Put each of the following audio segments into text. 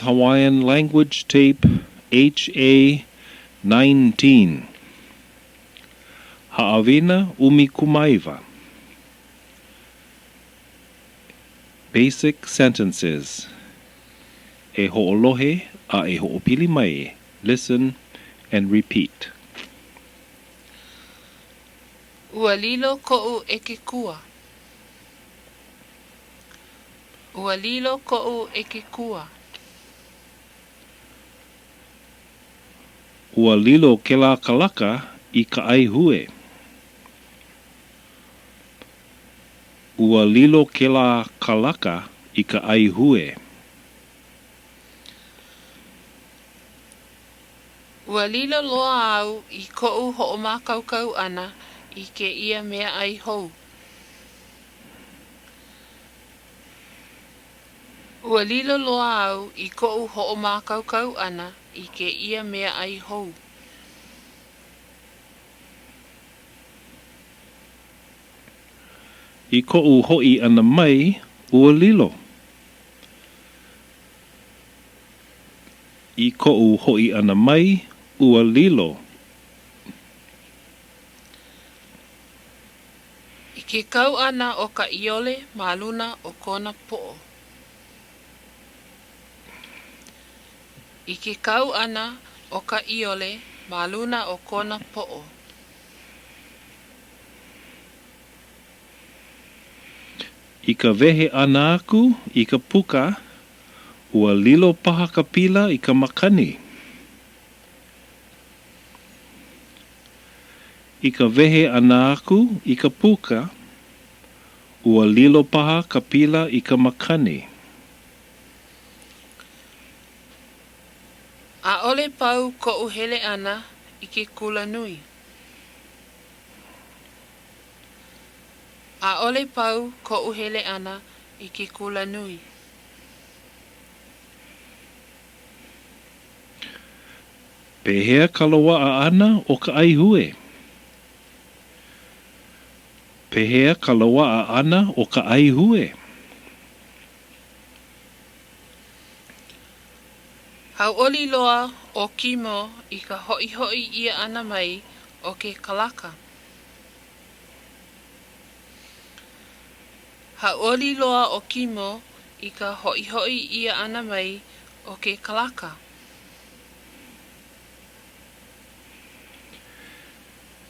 Hawaiian Language Tape HA 19. Haʻawina ʻUmikūmāiwa. Basic sentences. E hoʻolohe a e hoʻopili mai. Listen and repeat. Ua lilo ko'u e ke kua. Ua lilo ko'u e ke kua. Ua lilo ke la kalaka I ka ai hue. Ua lilo ke la kalaka I ka ai hue. Ua lilo loa au I ko'u ho'omākaukau ana I ke ia mea ai hou. Ua lilo loa au I ko'u ho'omākaukau ana I ke ia mea ai hou. I ko'u ho'i ana mai, ua lilo. I ko'u ho'i ana mai, ua lilo. I ke kau ana o ka ʻiole ma luna o kona po'o. I ke kau ana o ka ʻiole ma luna o kona po'o. I ka wehe ana aku, I ka puka, ua lilo paha ka pila I ka makani. I ka wehe ana aku, I ka puka, ua lilo paha ka pila I ka makani. A ole pau ko'u hele ana I ke kula nui. A ole pau ko'u hele ana I ke kula nui. Pehea ka loa'a ana o ka ai hue. Pehea ka loa'a ana o ka ai hue. Hau oli loa o kimo I ka hoi hoi ia ana mai o ke kalaka. Hau oli loa o kimo I ka hoi hoi ia ana mai o ke kalaka.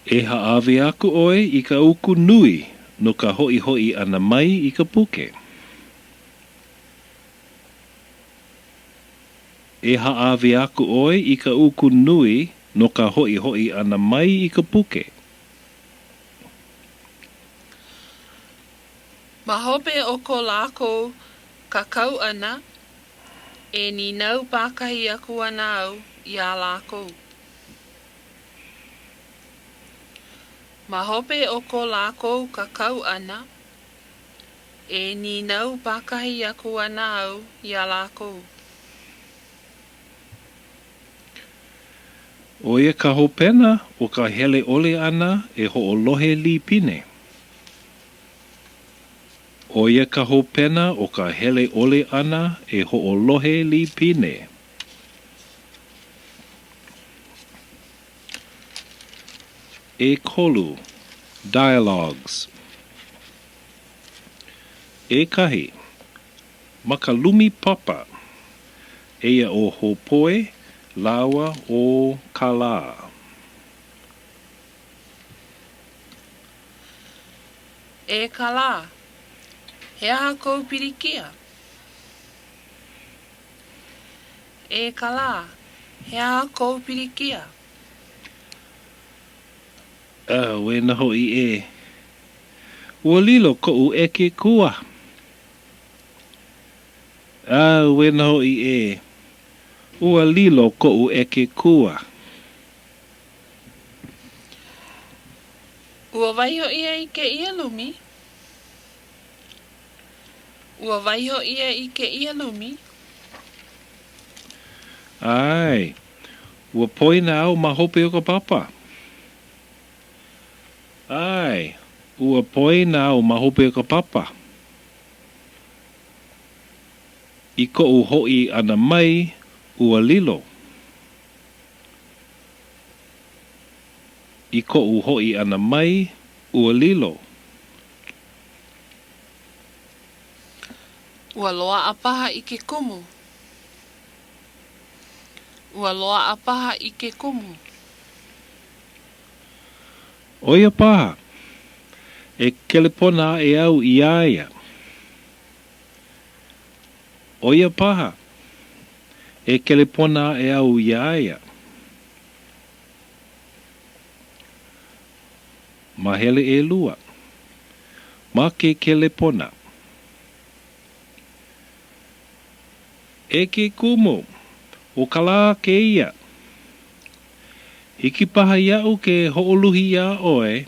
E haawe aku oe I ka uku nui no ka hoi hoi ana mai I ka puke. E haawe aku oe I ka uku nui no ka hoi hoi ana mai I ka puke. Ma hope o ko lākou ka kau ana e ni nau pākahi aku ana au ia lākou. Ma hope o ko lākou ka kau ana e ni nau pākahi aku ana au ia lākou. Oia ka hopena o ka hele ole ana e ho'olohe li pine. Oia ka hopena o ka hele ole ana e ho'olohe li pine. E kolu, dialogues. E kahi, maka lumi papa, eia o hopoe, lawa o kala. E kala, he aha kou pirikia? E kala, he aha kou pirikia? We naho I e. Ua lilo ko'u e ke kua. We naho I e. Ua lilo ko'u e ke kua. Ua waiho ia I ke ia lumi? Ua waiho ia I ke ia lumi? Ai, ua poina au ma hope o ka papa. Ai, ua poina au ma hope o ka papa. I ko'u ho'i ana mai ua lilo. I ko'u ho'i ana mai ua lilo. Ua loa a paha I ke kumu. Ua loa a paha I ke kumu. Oia paha, e kelepona e au I aia. Oia paha, e kelepona e au I aia. Ma hele e lua. Ma ke kelepona. E ke kumu, o kala ke ia. Hiki paha iau ke ho'oluhi ia oe.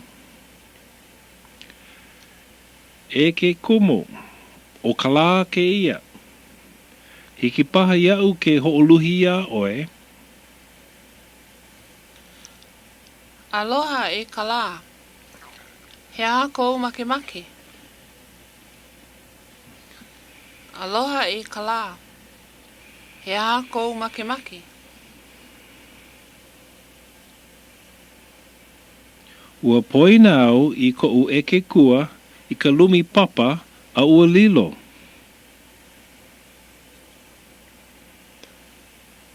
E ke kumu, o kala ke ia. Hiki paha iau ke ho'oluhi ia oe. Aloha e kala. He aha kou make. Aloha e kala. He aha kou make. Ua poina au I ko'u eke kua I ka lumi papa a ua lilo.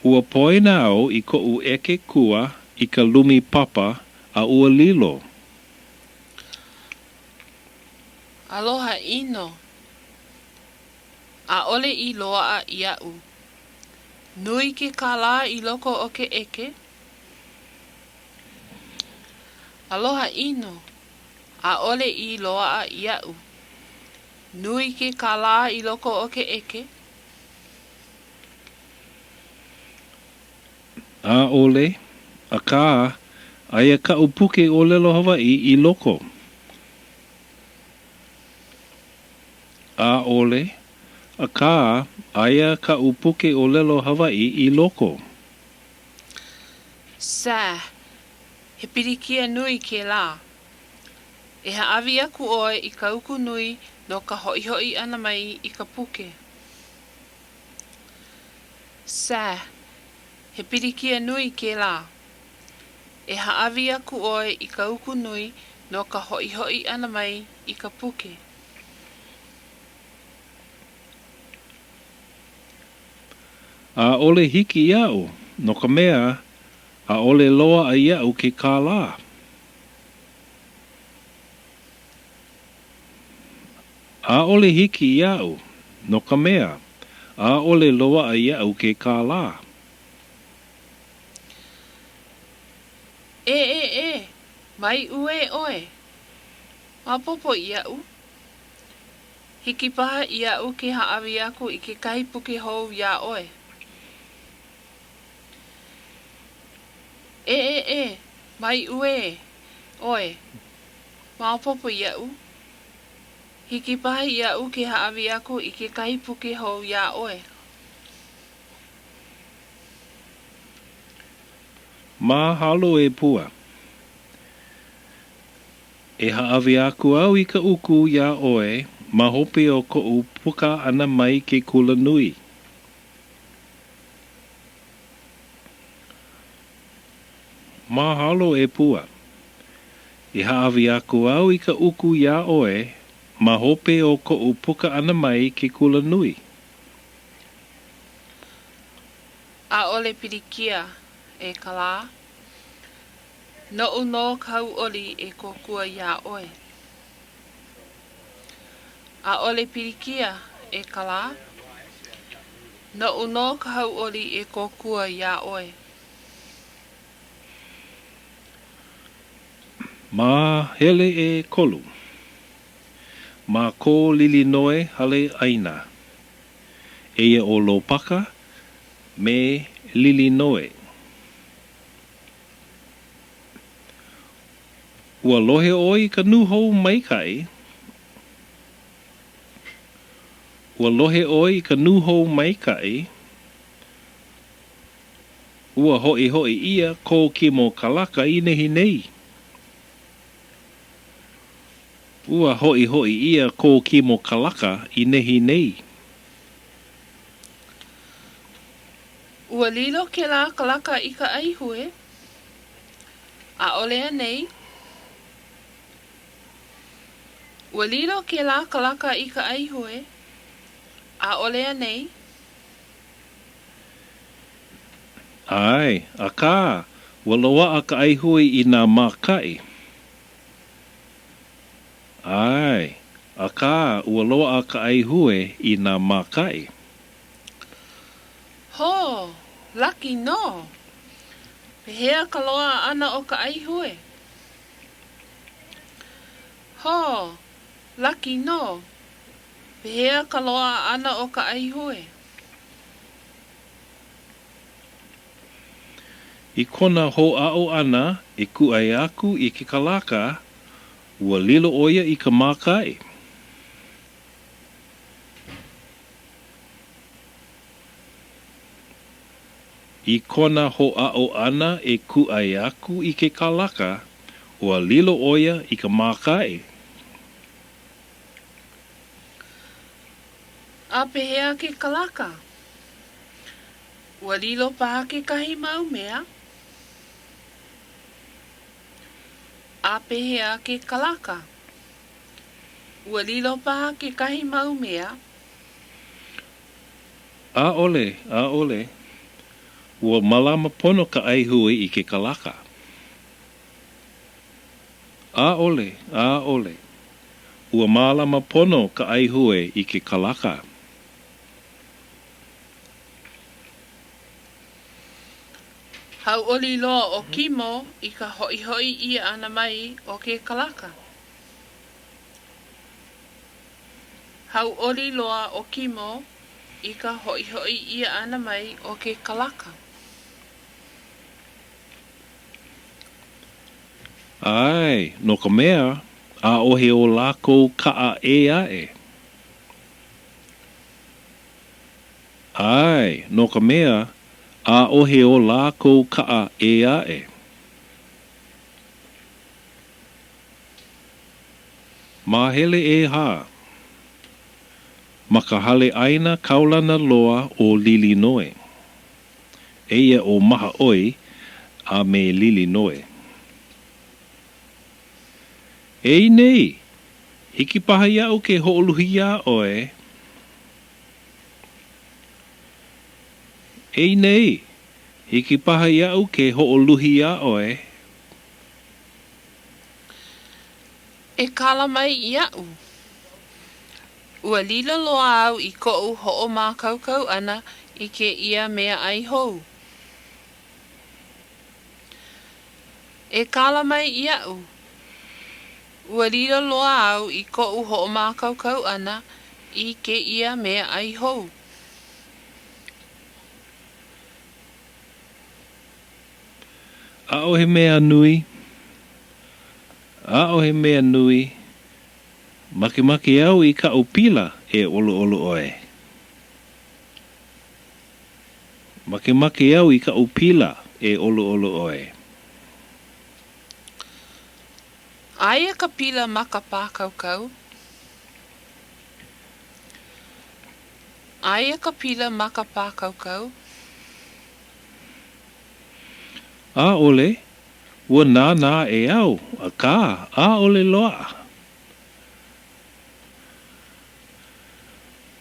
Ua poina au I ko'u eke kua I ka lumi papa a ua lilo. Aloha ino. A ole I loa a iau. Nui ke kala I loko o ke eke. Aloha ino. A ole I loa a iau. Nui ke kala I loko o ke eke. A ole, a kā, aia ka upuke o lelo Hawaii I loko. A ole, a kā, aia ka upuke o lelo Hawaii I loko. Sā, he pirikia nui ke la. E haawi aku oe I ka uku nui no ka hoi ana mai I ka puke. Sā, he pirikia nui ke la. E haawi aku oe I ka uku nui no ka hoi ana mai I ka puke. A ole hiki iau, no ka mea, a ole loa a iau ke kālā. A ole hiki iau, no ka mea, a ole loa a iau ke kālā. E, mai ue oe. Mapopo iau. Hiki paha iau ke haawi aku I ke kaipuke hou ia oe. E, mai ue oe. Mapopo iau. Hiki paha iau ke haawi aku I ke kaipuke hou ia oe. Mahalo e pua. E haawi aku au I ka uku ia oe, ma hope o ko'u puka ana mai ke kula nui. Mahalo e pua. E haawi aku au I ka uku ia oe, ma hope o ko'u puka ana mai ke kula nui. A ole pirikia e kala. No kau oli e kokua ia oe. A ole pirikia e kala. No kau oli e kokua ia oe. Ma hele e kolu. Ma ko Lilinoe hale ʻaina. Eia o Lopaka me Lilinoe. Ua lohe oi ka nuhou maikai. Ua lohe oi ka nuhou maikai. Ua hoi ia ko kimo kalaka I nehi nei. Ua hoi ia ko kimo kalaka I nehi nei. Ua lilo ke la kalaka I ka aihue. ʻAʻole anei. Ua lilo ke la kalaka I ka aihue. ʻAʻole anei. Ai, a kā, ua loa a ka aihue I nā mākai. Ai, a kā, ua loa a ka aihue I nā mākai. Ho, laki no. Pehea ka loa ana o ka aihue. Ho, laki no. Pehea ka loa ana o ka aihue. I kona hoʻaʻo ana e kuʻai aku I ke kalaka, ua lilo oia I ka mākai. I kona hoʻaʻo ana e kuʻai aku I ke kalaka, ua lilo oia I ka mākai. A pehea ke kalaka. Ua lilo paha ke kahi mau mea. A pehea ke kalaka. Ua lilo paha ke kahi mau mea. ʻAʻole, ʻaʻole. Ua malama pono ka aihue I ke kalaka. ʻAʻole, ʻaʻole. Ua malama pono ka aihue I ke kalaka. Hauʻoli loa o kimo I ka hoʻihoi ia ana mai o ke kalaka. Hauʻoli loa o kimo I ka hoʻihoi ia ana mai o ke kalaka. Ai, no ka mea, a ohe o lākou kaa e ae. Ai, no ka mea, a ohe o lākou kaa e ae. Mahele e hā. Ma ka hale ʻaina kaulana loa o Lilinoe. Eia o maha oi a me Lilinoe. Ei nei, hiki paha iau ke hoʻoluhi ia oe. Ei nei, hiki paha iau ke hoʻoluhi ia oe. E kala mai iau. Ua lila loa au I koʻu hoʻo mākaukau ana I ke ia mea ai hou. E kala mai iau. Ua lila loa au I koʻu hoʻo mākaukau ana I ke ia mea ai hou. A'ohe mea nui. A'ohe mea nui. Makemake au I ka upila e olo oe. Makemake au I ka upila e olo oe. Aia ka pila maka pākaukau. Aia ka pila maka pākaukau. A'ole, ua nā e au, a kā, a'ole loa.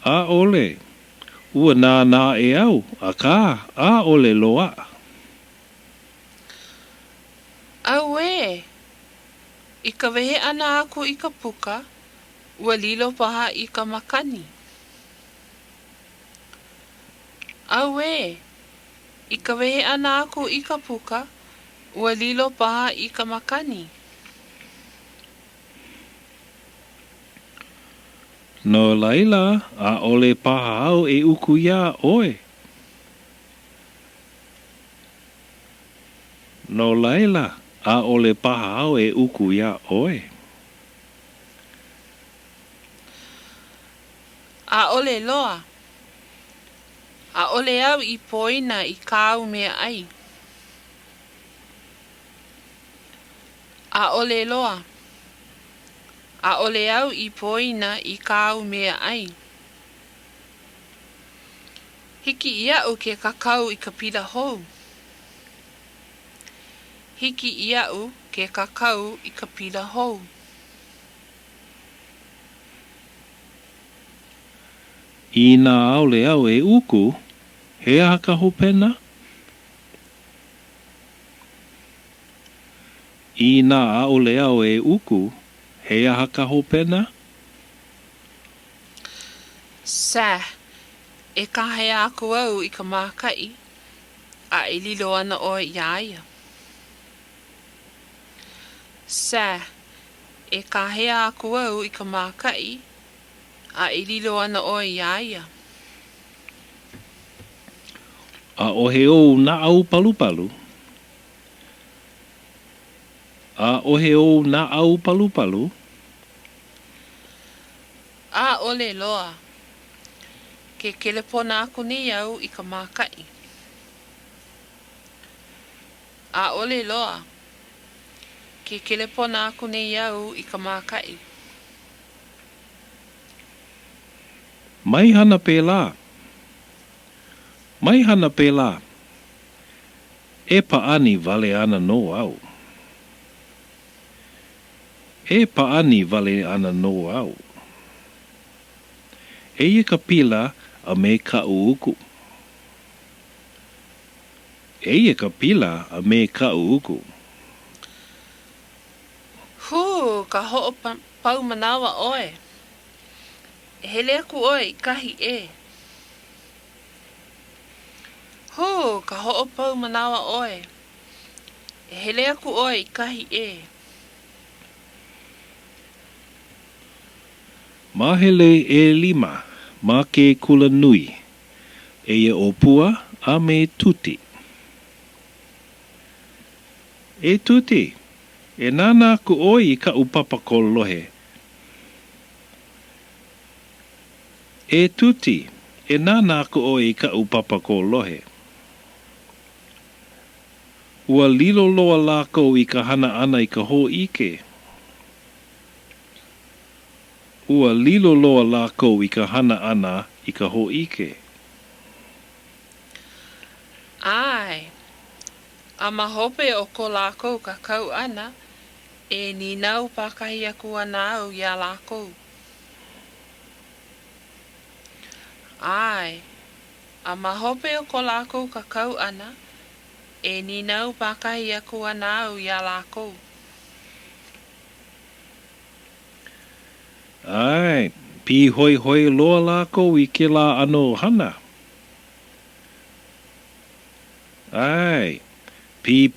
A'ole, ua nā e au, a kā, a'ole loa. Aue, I ka wehe ana aku I ka puka, ua lilo paha I ka makani. Aue, I ka wehe ana aku I ka puka, ua lilo paha I ka makani. No laila, a'ole paha au e uku ia oe. No laila, a'ole paha au e uku ia oe. A'ole loa. A'ole au I poina I kāu mea ai. A'ole loa. A'ole au I poina I kāu mea ai. Hiki ia'u ke kakau I ka pila hou. Hiki ia'u ke kakau I ka pila hou. I nā aole au e uku, he aha ka hopena? I nā aole au e uku, he aha ka hopena? Sa, e kahea aku au I ka mākai, a e lilo ana o iaia. Sa, e kahea aku au I ka mākai, a e lilo ana o iaia. A o he ou na au palupalu? A o he ou na au palupalu? A ole loa, ke kelepona aku ni au I ka mākai. A ole loa, ke kelepona aku ni au I ka mākai. Mai hana pēlā. Mai hana pēlā. E paani vale ana no au. E paani vale ana no au. E ia ka pila a me ka uuku. E ia ka pila a me ka uuku. Hu, ka ho'o pau manawa oe. E hele aku oe I kahi e. Hu, ka ho'o pau manawa oe. E hele aku oe I kahi e. Mahele e lima, ma ke kula nui. E ia o pua a me tuti. E tuti, e nana ku oi I ka upapa ko lohe. E tuti, e nana ku oi I ka upapa ko lohe. Ua lilo loa lako I ka hana ana I ka ho ike. Ua lilo loa lako I ka hana ana I ka ho ike. Ai, a mahope o ko lako ka kau ana, e ni nau pakahi aku ana au ia lako. Ai, a mahope o ko lako ka kau ana, e ni nau pakahi aku ana au ia lako. Ai, pi hoi hoi loa lako I ke la ano hana. Ai, pi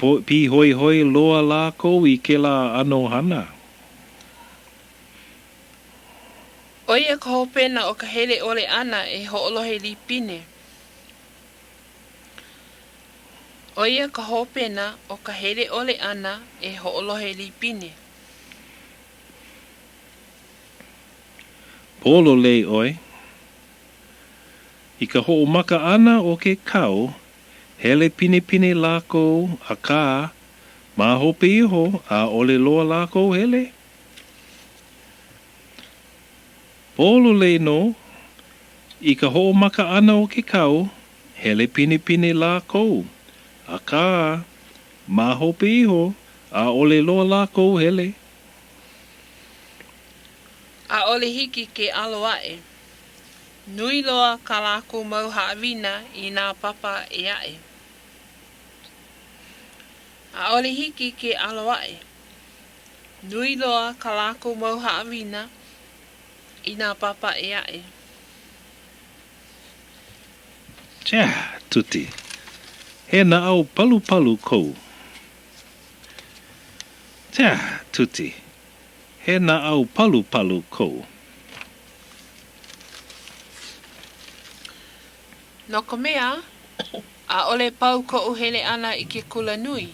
hoi hoi loa lako I ke la ano hana. Oia ka hopena o ka hele ole ana e ho'olohe lipine. Oia ka hopena o ka hele ole ana e ho'olohe lipine. Polo lei oi. I ka ho'o maka ana o ke kau, hele pine pine lako a ka, ma hope iho a ole loa lako hele. Polo lei no, I ka ho'o maka ana o ke kau, hele pine pine lako a ka, ma hope iho a ole loa lako hele. A ole hiki ke aloae. Nui loa ka lako mau Haʻawina I nā papa e ae. A ole hiki ke aloae. Nui loa ka lako mau Haʻawina I nā papa e ae. Tja, tuti. He na au palu palu kou. Tja, tuti. He na au palu palu kou. No ka mea, a ole pau ko uhele ana I ke kula nui.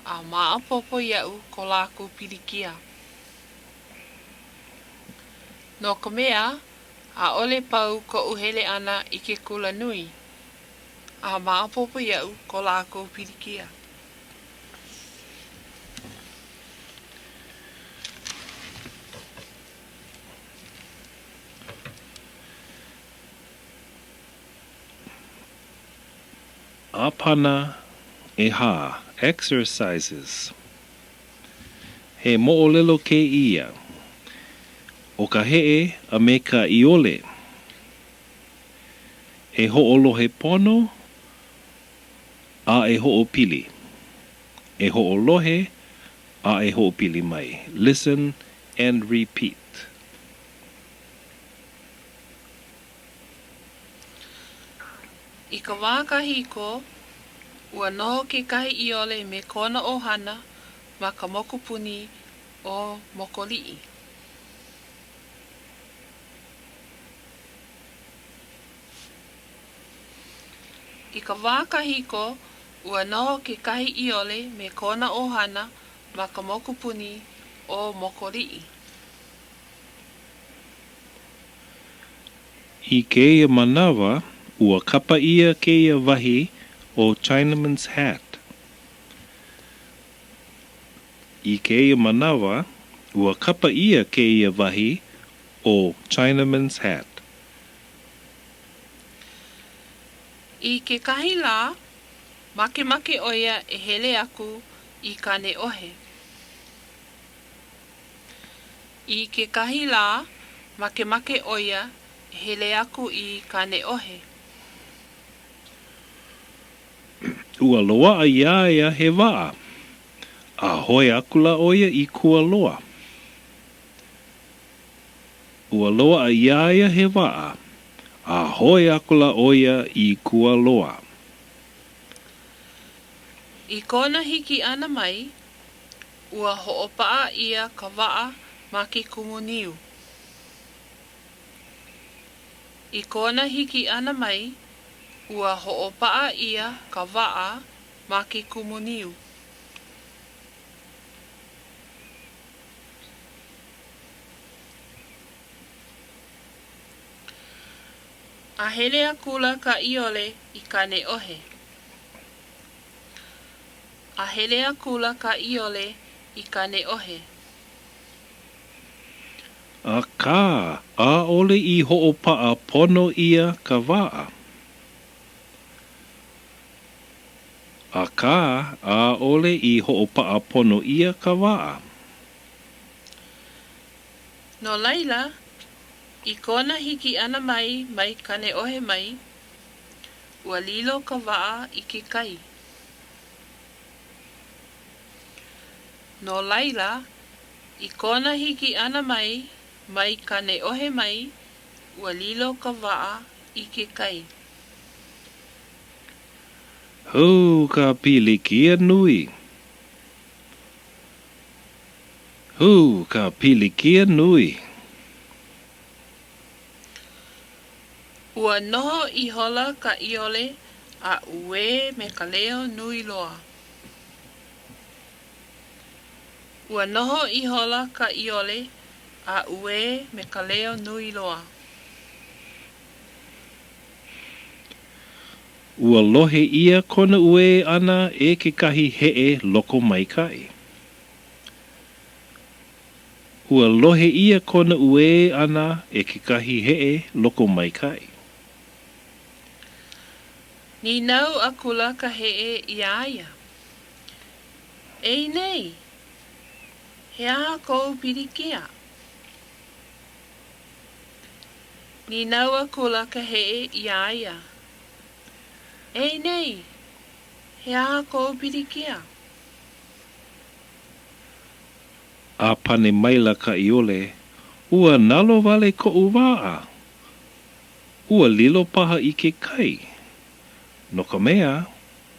A maapopo iau ko lako pirikia. No ka mea, a ole pau ko uhele ana I ke kula nui. A maapopo iau ko lako pirikia. Apana eha, exercises. He mo'olelo ke ia. O ka he'e a me ka ʻiole. E ho'olohe pono a e ho'opili. E ho'olohe a e ho'opili mai. Listen and repeat. I ka wā kahiko, ua noho ke kahi ʻiole me kona ohana ma ka mokupuni o mokoliʻi. I ka wā kahiko, ua noho ke kahi ʻiole me kona ohana ma ka mokupuni o mokoliʻi. I keia manawa, ua kapa ia keia wahi o Chinaman's hat. I keia manawa, ua kapa ia keia wahi o Chinaman's hat. I ke kahi lā, makemake oia e hele aku i kane ohe. I ke kahi lā, makemake oia e hele aku i kane ohe. Ua loa a iaia he waa. A hoi akula oia i kua loa. Ua loa a iaia he waa. A hoi akula oia i kua loa. I kona hiki ana mai, ua hoʻopaa ia ka waa ma ke kumuniu. I kona hiki ana mai, ua hoʻopaa ia ka waa ma ke kumuniu. A hele a kula ka ʻiole i kane ohe. A hele a kula ka ʻiole i kane ohe. A kā, a ole i hoʻopaa pono ia ka waa. A kā, a ole i hoʻopaa pono ia ka waa. No laila, i kona hiki ana mai mai kane ohe mai, ua lilo ka waa i ke kai. No laila, i kona hiki ana mai mai kane ohe mai, ua lilo ka waa i ke kai. Hou ka pilikia nui. Hou ka pilikia nui. Ua noho i hola ka ʻiole a ue me ka leo nui loa. Ua noho i hola ka ʻiole a ue me ka leo nui loa. Ua lohe ia kona ue ana e ke kahi heʻe loko mai kai. Ua lohe ia kona ue ana e ke kahi heʻe loko mai kai. Ni nau a kula ka heʻe i aia. Ei nei, he aha kou pirikia. Ni nau a kula ka heʻe i aia. Ei nei, he aha kou pirikia. A pane maila ka ʻiole, ua nalo wale koʻu waa. Ua lilo paha i ke kai. No ka mea,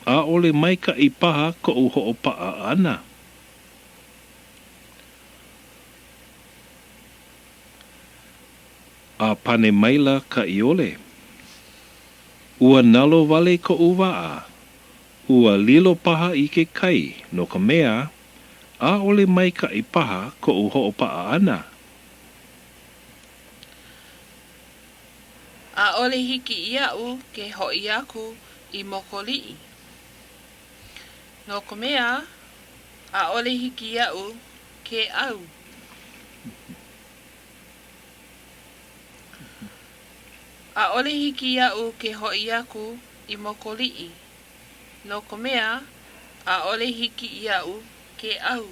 a ole maika i paha koʻu hoʻopaa ana. A pane maila ka ʻiole. Ua nalo wale koʻu waa. Ua lilo paha i ke kai. No ka mea, a ole maika i paha koʻu hoʻopaa ana. A ole hiki iau ke hoi aku i mokoliʻi. No ka mea, a ole hiki iau ke au. A ole hiki iau ke hoi aku i mokoliʻi. no ka mea ʻaʻole hiki iaʻu ke au.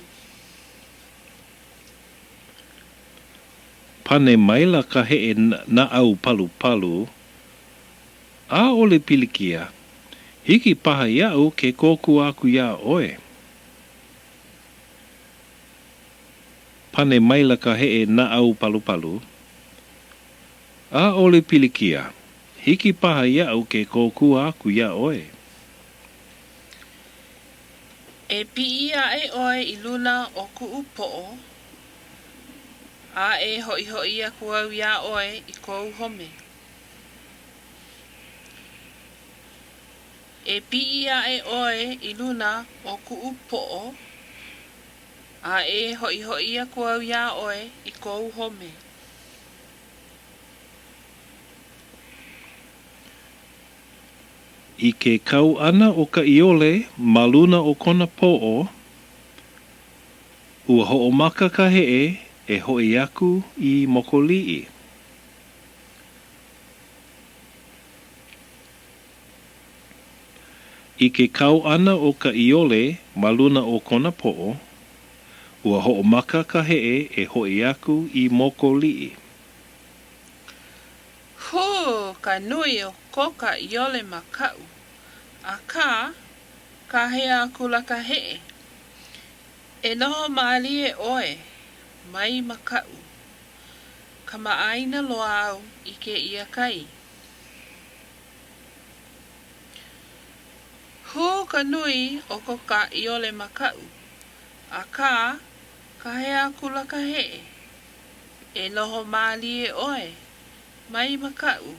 Pane maila ka heʻe na au palu palu, ʻaʻole pilikia, hiki paha iaʻu ke kōku aku ia oe. Pane maila ka heʻe na au palu palu, ʻaʻole pilikia, hiki paha iaʻu ke kōku aku ia oe. E piʻi aʻe oe I luna o kuʻu poʻo, a e hoʻihoʻi aku au ia oe I kou home. E piʻi aʻe oe I luna o kuʻu poʻo, a e hoʻihoʻi aku au ia oe I kou home. I ke kau ana o ka ʻiole ma luna o kona poʻo, ua hoʻomaka ka heʻe e hoʻi aku I mokoliʻi. I ke kau ana o ka ʻiole ma luna o kona poʻo, ua hoʻomaka ka heʻe e hoʻi aku I mokoliʻi. Hu, ka nui o ko ka ʻiole makaʻu, a ka hea kula ka heʻe. E noho maalie oe, mai makaʻu, ka ʻaina loa au I ke ia kai. Hu ka nui o ko ka ʻiole makaʻu, a ka hea kula ka heʻe. E noho maalie oe, mai makaʻu,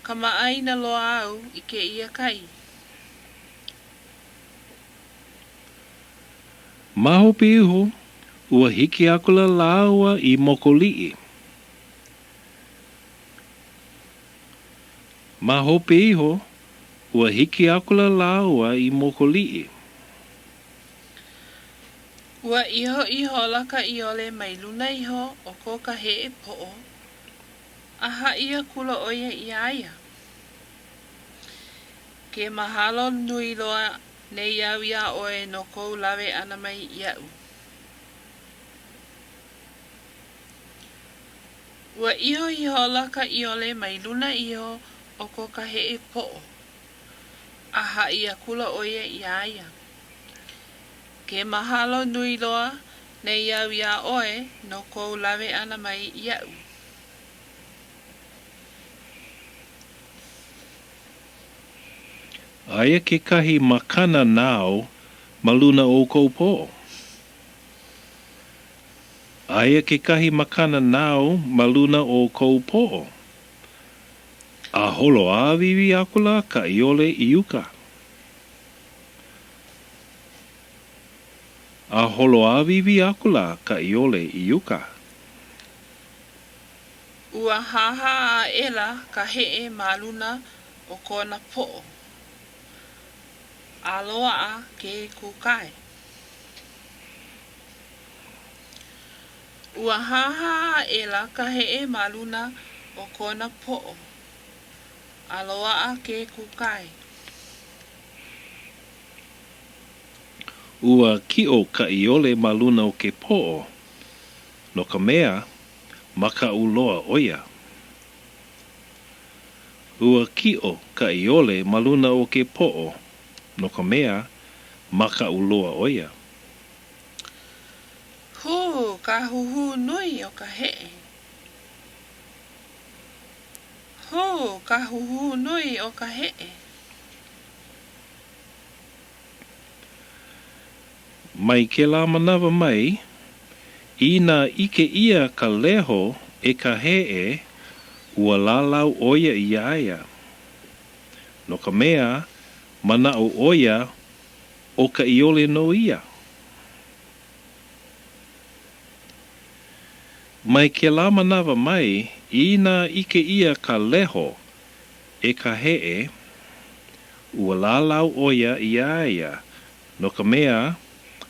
ka ʻaina loa au I ke ia kai. Mahopi iho, ua hiki akula laua I mokoliʻi. Mahopi iho, ua hiki akula laua I mokoliʻi. Ua iho laka ʻiole mai luna iho o ko ka heʻe poʻo, a haʻia kula oia I aia. Ke mahalo nui loa nei au ia oe no kou lawe ana mai iau. Ua iho laka ʻiole mai luna iho o ko ka heʻe poʻo, a haʻia kula oia I aia. Ke mahalo nui loa nei au ia oe no kou lawe ana mai iau. Aia ke kahi makana nao ma luna o kou poʻo. Aia ke kahi makana nao ma luna o kou poʻo. A holo āwiwi akula ka ʻiole I uka. A holo āwiwi akula ka ʻiole I uka. Ua haha a ela ka heʻe ma luna o kona poʻo. Aloa a ke kukai. Ua haha a ela ka heʻe ma luna o kona poʻo. Aloa a ke kukai. Ua kiʻo ka ʻiole ma luna o ke poʻo, no ka mea, makaʻu loa ʻoia. Ua kiʻo ka ʻiole ma luna o ke poʻo, no ka mea, makaʻu loa ʻoia. Hu, ka huhu nui o ka heʻe. Hu, ka huhu nui o ka heʻe. Mai ke la manawa mai, ina ike ia ka leho e ka heʻe, ua lalau oia I aia. No ka mea, manaʻu oia o ka ʻiole no ia. Mai ke la manawa mai, ina ike ia ka leho e ka heʻe, ua lalau oia I aia. No ka mea,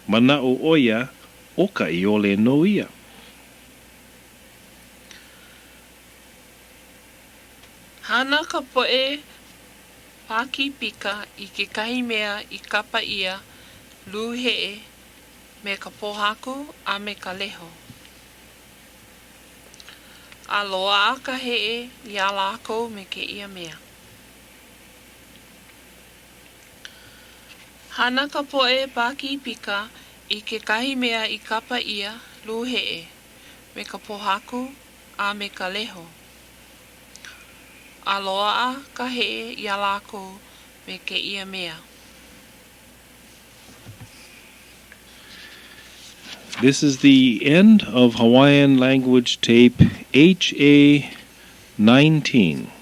manaʻu oia o ka ʻiole no ia. Hana ka poʻe Pāki pika I ke kahi mea I kapa ia lu heʻe me ka pohaku a me ka leho. Aloa a ka heʻe ia lākou me ke ia mea. Hana ka poe pāki pika I ke kahi mea I kapa ia lu heʻe me ka pohaku a me ka leho. Aloa a ka heʻe ia lākou me ke ia mea. This is the end of Hawaiian language tape HA 19.